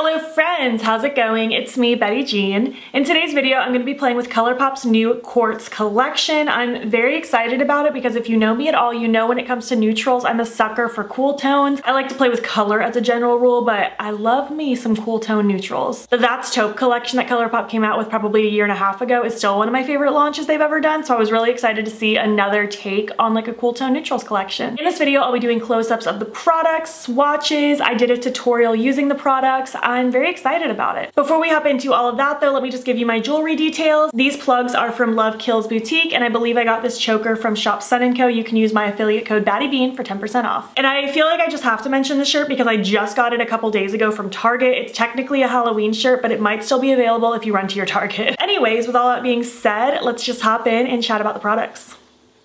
Hello friends, how's it going? It's me, Betty Jean. In today's video, I'm going to be playing with Colourpop's new Quartz collection. I'm very excited about it because if you know me at all, you know when it comes to neutrals, I'm a sucker for cool tones. I like to play with color as a general rule, but I love me some cool tone neutrals. The That's Taupe collection that Colourpop came out with probably a year and a half ago is still one of my favorite launches they've ever done, so I was really excited to see another take on like a cool tone neutrals collection. In this video, I'll be doing close-ups of the products, swatches. I did a tutorial using the products. I'm very excited about it. Before we hop into all of that though, let me just give you my jewelry details. These plugs are from Love Kills Boutique, and I believe I got this choker from Shop Sun & Co. You can use my affiliate code battybean for 10% off. And I feel like I just have to mention this shirt because I just got it a couple days ago from Target. It's technically a Halloween shirt, but it might still be available if you run to your Target. Anyways, with all that being said, let's just hop in and chat about the products.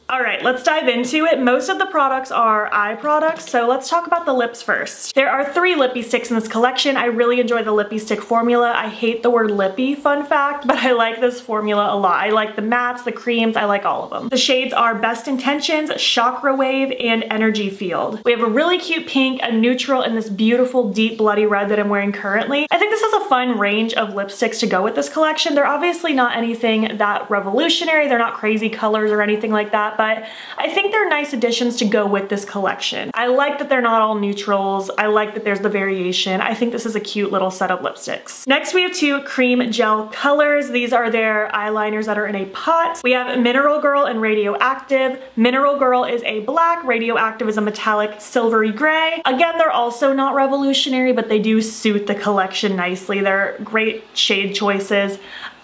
All right, let's dive into it. Most of the products are eye products, so let's talk about the lips first. There are 3 lippy sticks in this collection. I really enjoy the lippy stick formula. I hate the word lippy, fun fact, but I like this formula a lot. I like the mattes, the creams, I like all of them. The shades are Best Intentions, Chakra Wave, and Energy Field. We have a really cute pink, a neutral, and this beautiful deep bloody red that I'm wearing currently. I think this is a fun range of lipsticks to go with this collection. They're obviously not anything that revolutionary. They're not crazy colors or anything like that, but I think they're nice additions to go with this collection. I like that they're not all neutrals. I like that there's the variation. I think this is a cute little set of lipsticks. Next, we have 2 cream gel colors. These are their eyeliners that are in a pot. We have Mineral Girl and Radioactive. Mineral Girl is a black, Radioactive is a metallic silvery gray. Again, they're also not revolutionary, but they do suit the collection nicely. They're great shade choices.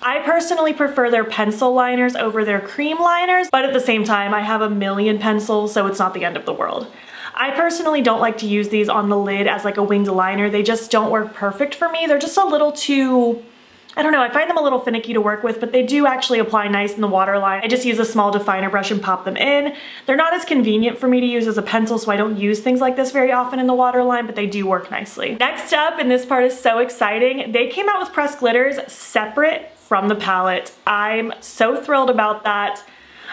I personally prefer their pencil liners over their cream liners, but at the same time, I have a million pencils, so it's not the end of the world. I personally don't like to use these on the lid as like a winged liner. They just don't work perfect for me. They're just a little too, I don't know, I find them a little finicky to work with, but they do actually apply nice in the waterline. I just use a small definer brush and pop them in. They're not as convenient for me to use as a pencil, so I don't use things like this very often in the waterline, but they do work nicely. Next up, and this part is so exciting, they came out with pressed glitters separate from the palette. I'm so thrilled about that.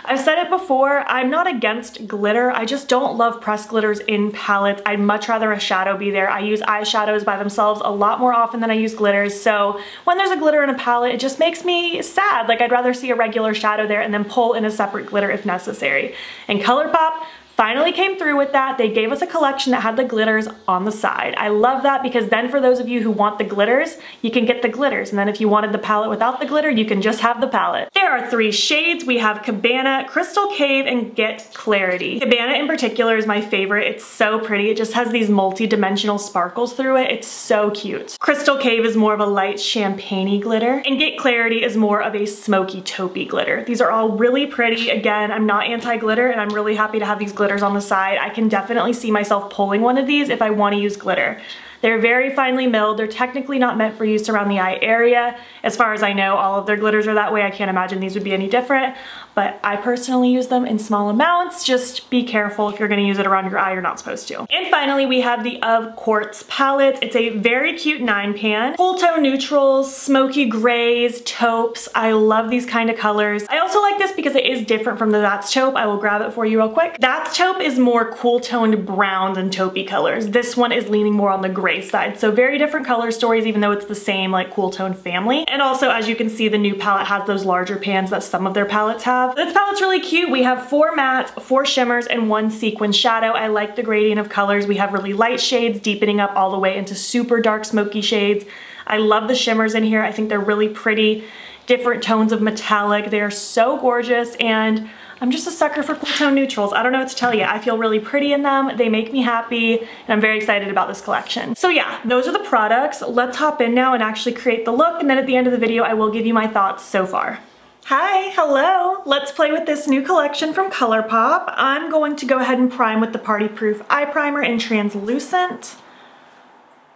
I've said it before, I'm not against glitter, I just don't love pressed glitters in palettes. I'd much rather a shadow be there. I use eyeshadows by themselves a lot more often than I use glitters, so when there's a glitter in a palette, it just makes me sad. Like, I'd rather see a regular shadow there and then pull in a separate glitter if necessary. And Colourpop finally came through with that. They gave us a collection that had the glitters on the side. I love that because then for those of you who want the glitters, you can get the glitters. And then if you wanted the palette without the glitter, you can just have the palette. There are 3 shades. We have Cabana, Crystal Cave, and Get Clarity. Cabana in particular is my favorite. It's so pretty. It just has these multi-dimensional sparkles through it. It's so cute. Crystal Cave is more of a light champagne-y glitter, and Get Clarity is more of a smoky taupey glitter. These are all really pretty. Again, I'm not anti-glitter, and I'm really happy to have these glitters on the side. I can definitely see myself pulling one of these if I want to use glitter. They're very finely milled. They're technically not meant for use around the eye area. As far as I know, all of their glitters are that way. I can't imagine these would be any different, but I personally use them in small amounts. Just be careful if you're gonna use it around your eye, you're not supposed to. And finally, we have the Of Quartz palette. It's a very cute 9-pan. Full tone neutrals, smoky grays, taupes. I love these kind of colors. I also like this because it is different from the That's Taupe. I will grab it for you real quick. That's Taupe is more cool toned browns and taupey colors. This one is leaning more on the gray side. So very different color stories, even though it's the same like cool tone family. And also, as you can see, the new palette has those larger pans that some of their palettes have. This palette's really cute. We have 4 mattes, 4 shimmers, and 1 sequin shadow. I like the gradient of colors. We have really light shades deepening up all the way into super dark smoky shades. I love the shimmers in here. I think they're really pretty. Different tones of metallic. They are so gorgeous, and I'm just a sucker for cool tone neutrals. I don't know what to tell you. I feel really pretty in them. They make me happy, and I'm very excited about this collection. So yeah, those are the products. Let's hop in now and actually create the look, and then at the end of the video, I will give you my thoughts so far. Hi, hello. Let's play with this new collection from Colourpop. I'm going to go ahead and prime with the Party Proof Eye Primer in Translucent.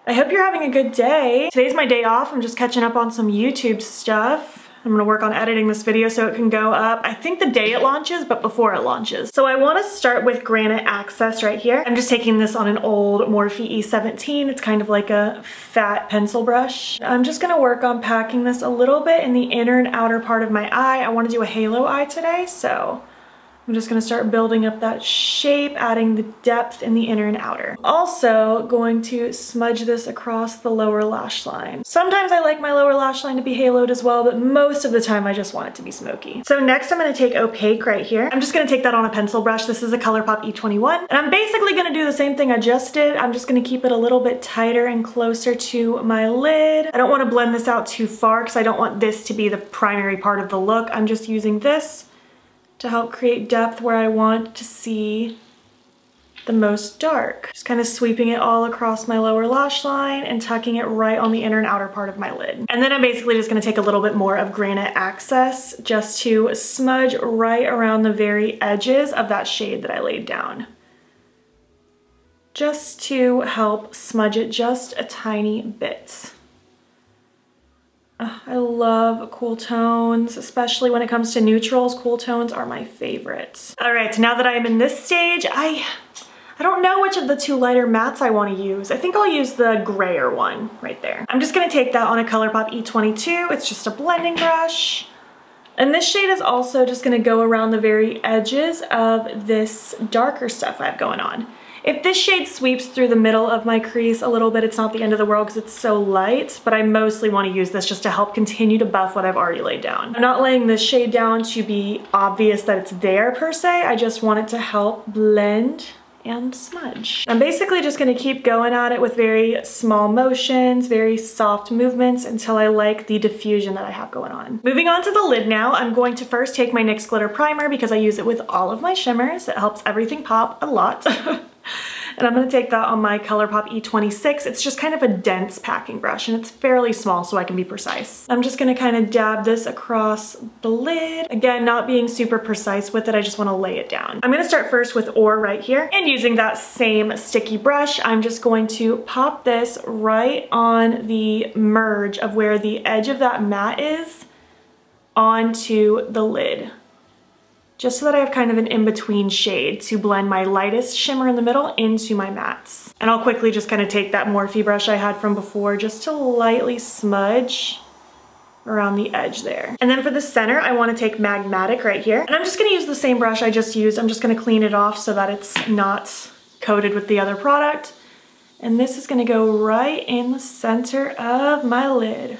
I hope you're having a good day. Today's my day off. I'm just catching up on some YouTube stuff. I'm gonna work on editing this video so it can go up, I think the day it launches, but before it launches. So I wanna start with Granite Access right here. I'm just taking this on an old Morphe E17. It's kind of like a fat pencil brush. I'm just gonna work on packing this a little bit in the inner and outer part of my eye. I wanna do a halo eye today, so I'm just gonna start building up that shape, adding the depth in the inner and outer. Also going to smudge this across the lower lash line. Sometimes I like my lower lash line to be haloed as well, but most of the time I just want it to be smoky. So next I'm gonna take opaque right here. I'm just gonna take that on a pencil brush. This is a Colourpop E21. And I'm basically gonna do the same thing I just did. I'm just gonna keep it a little bit tighter and closer to my lid. I don't wanna blend this out too far because I don't want this to be the primary part of the look. I'm just using this to help create depth where I want to see the most dark. Just kind of sweeping it all across my lower lash line and tucking it right on the inner and outer part of my lid. And then I'm basically just gonna take a little bit more of Granite Access just to smudge right around the very edges of that shade that I laid down. Just to help smudge it just a tiny bit. I love cool tones, especially when it comes to neutrals. Cool tones are my favorites. All right, so now that I am in this stage, I don't know which of the two lighter mattes I want to use. I think I'll use the grayer one right there. I'm just gonna take that on a Colourpop E22. It's just a blending brush. And this shade is also just gonna go around the very edges of this darker stuff I have going on. If this shade sweeps through the middle of my crease a little bit, it's not the end of the world because it's so light, but I mostly want to use this just to help continue to buff what I've already laid down. I'm not laying this shade down to be obvious that it's there per se, I just want it to help blend and smudge. I'm basically just gonna keep going at it with very small motions, very soft movements until I like the diffusion that I have going on. Moving on to the lid now, I'm going to first take my NYX Glitter Primer because I use it with all of my shimmers. It helps everything pop a lot. And I'm gonna take that on my Colourpop E26. It's just kind of a dense packing brush and it's fairly small so I can be precise. I'm just gonna kind of dab this across the lid. Again, not being super precise with it, I just wanna lay it down. I'm gonna start first with Ore right here, and using that same sticky brush, I'm just going to pop this right on the merge of where the edge of that matte is onto the lid. Just so that I have kind of an in-between shade to blend my lightest shimmer in the middle into my mattes. And I'll quickly just kind of take that Morphe brush I had from before just to lightly smudge around the edge there. And then for the center, I want to take Magmatic right here. And I'm just going to use the same brush I just used. I'm just going to clean it off so that it's not coated with the other product. And this is going to go right in the center of my lid.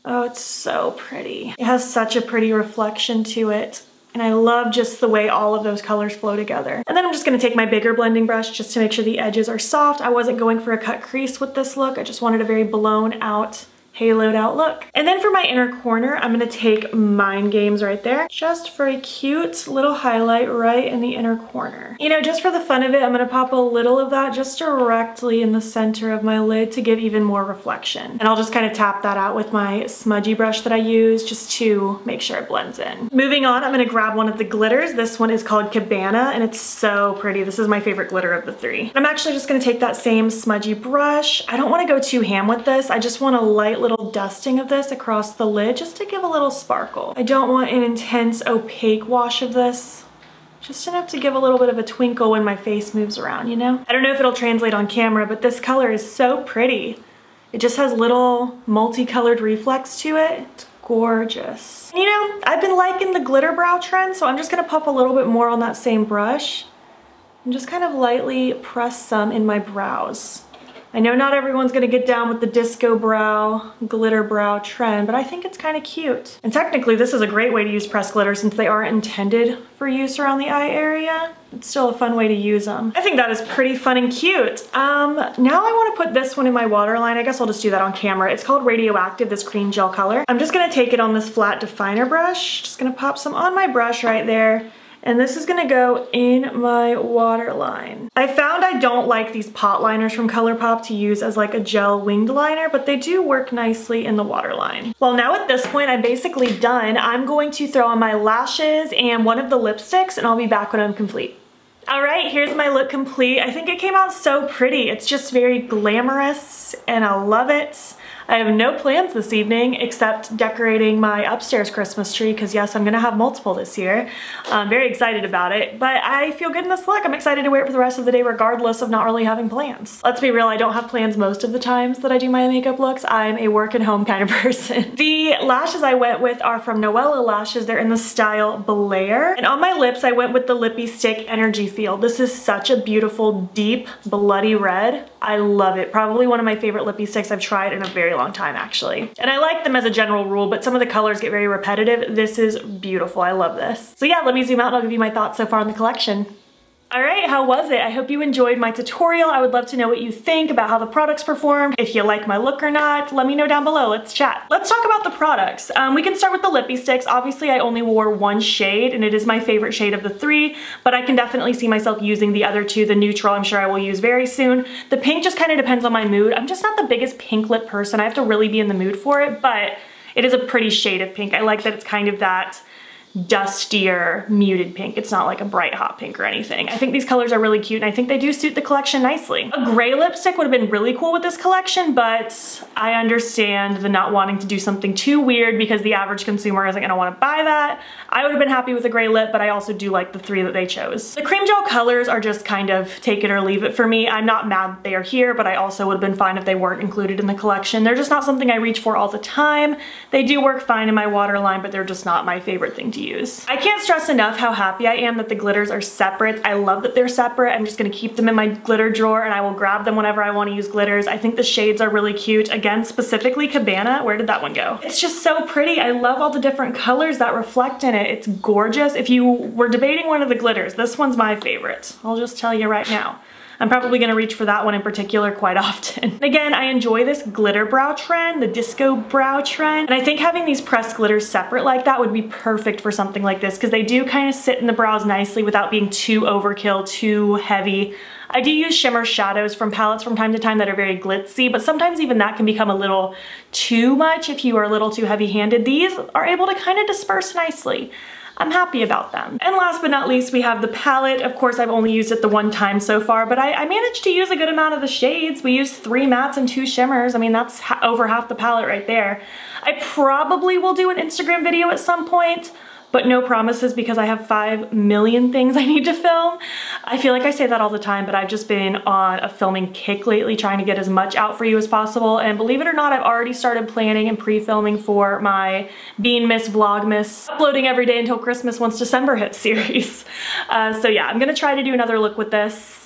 Oh, it's so pretty. It has such a pretty reflection to it. And I love just the way all of those colors flow together. And then I'm just gonna take my bigger blending brush just to make sure the edges are soft. I wasn't going for a cut crease with this look. I just wanted a very blown out, haloed out look. And then for my inner corner, I'm gonna take Mind Games right there, just for a cute little highlight right in the inner corner. You know, just for the fun of it, I'm gonna pop a little of that just directly in the center of my lid to give even more reflection. And I'll just kind of tap that out with my smudgy brush that I use just to make sure it blends in. Moving on, I'm gonna grab one of the glitters. This one is called Cabana and it's so pretty. This is my favorite glitter of the three. I'm actually just gonna take that same smudgy brush. I don't wanna go too ham with this. I just want a light little dusting of this across the lid just to give a little sparkle. I don't want an intense opaque wash of this. Just enough to give a little bit of a twinkle when my face moves around, you know? I don't know if it'll translate on camera, but this color is so pretty. It just has little multicolored reflex to it. It's gorgeous. And you know, I've been liking the glitter brow trend, so I'm just gonna pop a little bit more on that same brush and just kind of lightly press some in my brows. I know not everyone's gonna get down with the disco brow, glitter brow trend, but I think it's kind of cute. And technically this is a great way to use pressed glitter since they aren't intended for use around the eye area. It's still a fun way to use them. I think that is pretty fun and cute. Now I wanna put this one in my waterline. I guess I'll just do that on camera. It's called Radioactive, this cream gel color. I'm just gonna take it on this flat definer brush. Just gonna pop some on my brush right there. And this is gonna go in my waterline. I found I don't like these pot liners from Colourpop to use as like a gel winged liner, but they do work nicely in the waterline. Well, now at this point, I'm basically done. I'm going to throw on my lashes and one of the lipsticks, and I'll be back when I'm complete. All right, here's my look complete. I think it came out so pretty. It's just very glamorous, and I love it. I have no plans this evening except decorating my upstairs Christmas tree because yes, I'm gonna have multiple this year. I'm very excited about it, but I feel good in this look. I'm excited to wear it for the rest of the day regardless of not really having plans. Let's be real, I don't have plans most of the times that I do my makeup looks. I'm a work and home kind of person. The lashes I went with are from Noella Lashes. They're in the style Blair. And on my lips, I went with the Lippy Stick Energy Field. This is such a beautiful, deep, bloody red. I love it. Probably one of my favorite lippy sticks I've tried in a very long time, actually. And I like them as a general rule, but some of the colors get very repetitive. This is beautiful. I love this. So yeah, let me zoom out and I'll give you my thoughts so far on the collection. All right, how was it? I hope you enjoyed my tutorial. I would love to know what you think about how the products performed. If you like my look or not, let me know down below. Let's chat. Let's talk about the products. We can start with the lippy sticks. Obviously, I only wore one shade and it is my favorite shade of the three, but I can definitely see myself using the other two. The neutral, I'm sure I will use very soon. The pink just kind of depends on my mood. I'm just not the biggest pink lip person. I have to really be in the mood for it, but it is a pretty shade of pink. I like that it's kind of that dustier, muted pink. It's not like a bright hot pink or anything. I think these colors are really cute and I think they do suit the collection nicely. A gray lipstick would have been really cool with this collection, but I understand the not wanting to do something too weird because the average consumer isn't gonna wanna buy that. I would have been happy with a gray lip, but I also do like the three that they chose. The cream gel colors are just kind of take it or leave it for me. I'm not mad that they are here, but I also would have been fine if they weren't included in the collection. They're just not something I reach for all the time. They do work fine in my waterline, but they're just not my favorite thing to use. I can't stress enough how happy I am that the glitters are separate. I love that they're separate. I'm just gonna keep them in my glitter drawer and I will grab them whenever I want to use glitters. I think the shades are really cute. Again, specifically Cabana. Where did that one go? It's just so pretty. I love all the different colors that reflect in it. It's gorgeous. If you were debating one of the glitters, this one's my favorite. I'll just tell you right now. I'm probably gonna reach for that one in particular quite often. Again, I enjoy this glitter brow trend, the disco brow trend, and I think having these pressed glitters separate like that would be perfect for something like this because they do kind of sit in the brows nicely without being too overkill, too heavy. I do use shimmer shadows from palettes from time to time that are very glitzy, but sometimes even that can become a little too much if you are a little too heavy-handed. These are able to kind of disperse nicely. I'm happy about them. And last but not least, we have the palette. Of course, I've only used it the one time so far, but I managed to use a good amount of the shades. We used 3 mattes and 2 shimmers. I mean, that's over half the palette right there. I probably will do an Instagram video at some point, but no promises because I have 5 million things I need to film. I feel like I say that all the time, but I've just been on a filming kick lately, trying to get as much out for you as possible. And believe it or not, I've already started planning and pre-filming for my Bean Miss Vlogmas, uploading every day until Christmas once December hits series. So yeah, I'm gonna try to do another look with this.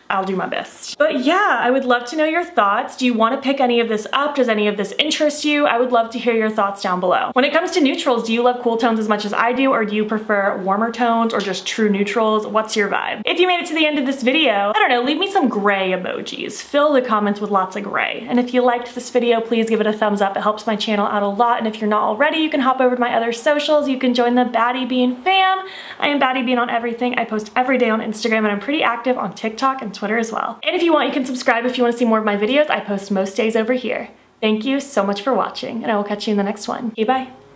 I'll do my best. But yeah, I would love to know your thoughts. Do you want to pick any of this up? Does any of this interest you? I would love to hear your thoughts down below. When it comes to neutrals, do you love cool tones as much as I do, or do you prefer warmer tones or just true neutrals? What's your vibe? If you made it to the end of this video, I don't know, leave me some gray emojis. Fill the comments with lots of gray. And if you liked this video, please give it a thumbs up. It helps my channel out a lot. And if you're not already, you can hop over to my other socials. You can join the battybean fam. I am battybean on everything. I post every day on Instagram and I'm pretty active on TikTok and Twitter as well. And if you want, you can subscribe if you want to see more of my videos. I post most days over here. Thank you so much for watching, and I will catch you in the next one. Okay, bye.